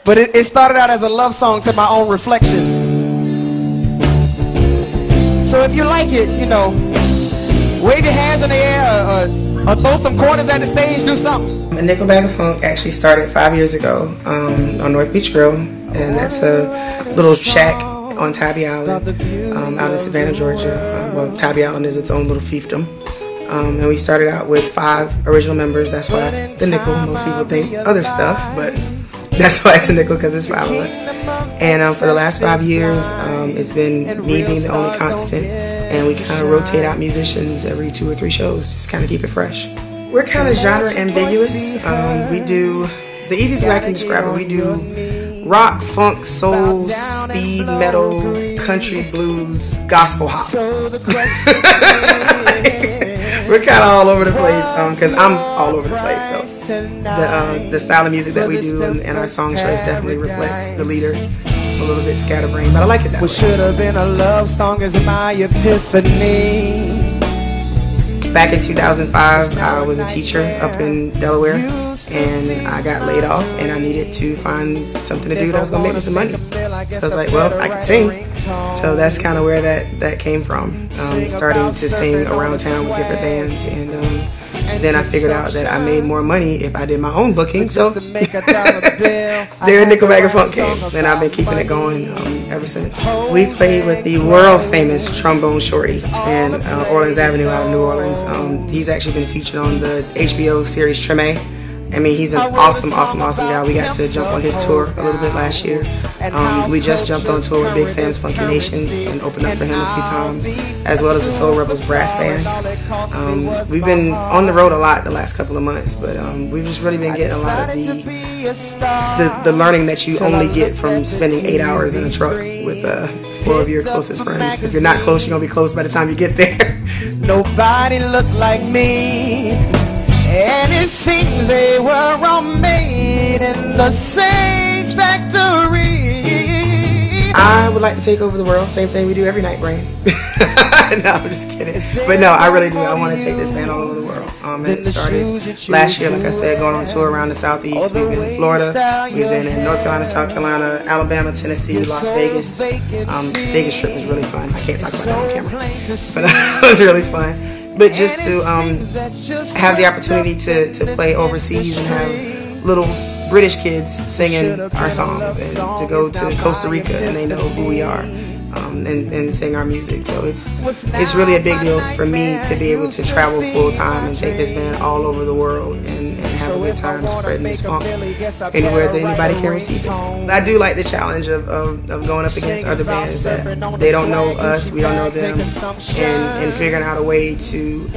But it started out as a love song to my own reflection. So if you like it, you know, wave your hands in the air or throw some quarters at the stage, do something. The Nickel Bag of Funk actually started 5 years ago on North Beach Grill, and that's a little shack on Tybee Island out in Savannah, Georgia. Well, Tybee Island is its own little fiefdom. And we started out with 5 original members. That's why the Nickel. Most people think other stuff, but that's why it's a Nickel, because it's 5 of us. And for the last 5 years, it's been me being the only constant, and we kind of rotate out musicians every 2 or 3 shows, just kind of keep it fresh. We're kind of genre ambiguous. We do, the easiest way I can describe it, we do rock, funk, soul, speed, metal, country, blues, gospel hop. We're kind of all over the place, because I'm all over the place. So the style of music that we do and our song choice definitely reflects the leader. A little bit scatterbrained, but I like it that way. Should have been a love song is my epiphany. Back in 2005, I was a teacher up in Delaware, and I got laid off, and I needed to find something to do that was going to make me some money. So I was like, well, I can sing. So that's kind of where that came from, starting to sing around town with different bands, and then I figured out that I made more money if I did my own booking, so there Nickel Bag of Funk came, and I've been keeping it going ever since. We played with the world famous Trombone Shorty in Orleans Avenue out of New Orleans. He's actually been featured on the HBO series Treme. I mean, he's an awesome guy. We got to jump on his tour a little bit last year. We just jumped on tour with Big Sam's Funky Nation and opened up for him a few times, as well as the Soul Rebels Brass Band. We've been on the road a lot the last couple of months, but we've just really been getting a lot of the learning that you only get from spending 8 hours in a truck with 4 of your closest friends. If you're not close, you're going to be close by the time you get there. Nobody looked like me, and it seems they were all made in the same factory. I would like to take over the world. Same thing we do every night, Brain. No, I'm just kidding. But no, I really do. I want to take this band all over the world. And it started last year, like I said, going on tour around the Southeast. We've been in Florida. We've been in North Carolina, South Carolina, Alabama, Tennessee, Las Vegas. Vegas trip was really fun. I can't talk about that on camera. But it was really fun. But just to have the opportunity to play overseas and have little British kids singing our songs, and to go to Costa Rica and they know who we are, and sing our music. So it's really a big deal for me to be able to travel full time and take this band all over the world and have a good time spreading this funk anywhere that anybody can receive it. I do like the challenge of going up against other bands that they don't know us, we don't know them, and figuring out a way to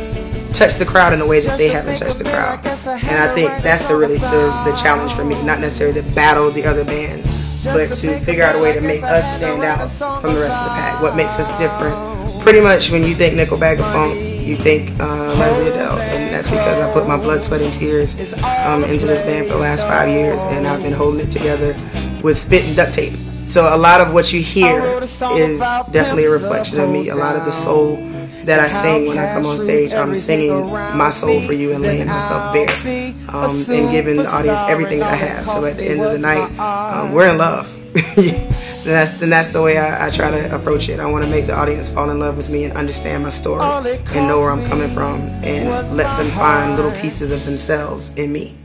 touch the crowd in a way that they haven't touched the crowd. And I think that's the challenge for me, not necessarily to battle the other bands, but to figure out a way to make us stand out from the rest of the pack. What makes us different? Pretty much when you think Nickel Bag of Funk, you think Leslie Adele, and that's because I put my blood, sweat, and tears into this band for the last 5 years, and I've been holding it together with spit and duct tape. So a lot of what you hear is definitely a reflection of me. A lot of the soul that I sing when I come on stage, I'm singing my soul for you and laying myself bare, and giving the audience everything that I have. So at the end of the night, we're in love. And that's the way I try to approach it. I want to make the audience fall in love with me and understand my story and know where I'm coming from, and let them find little pieces of themselves in me.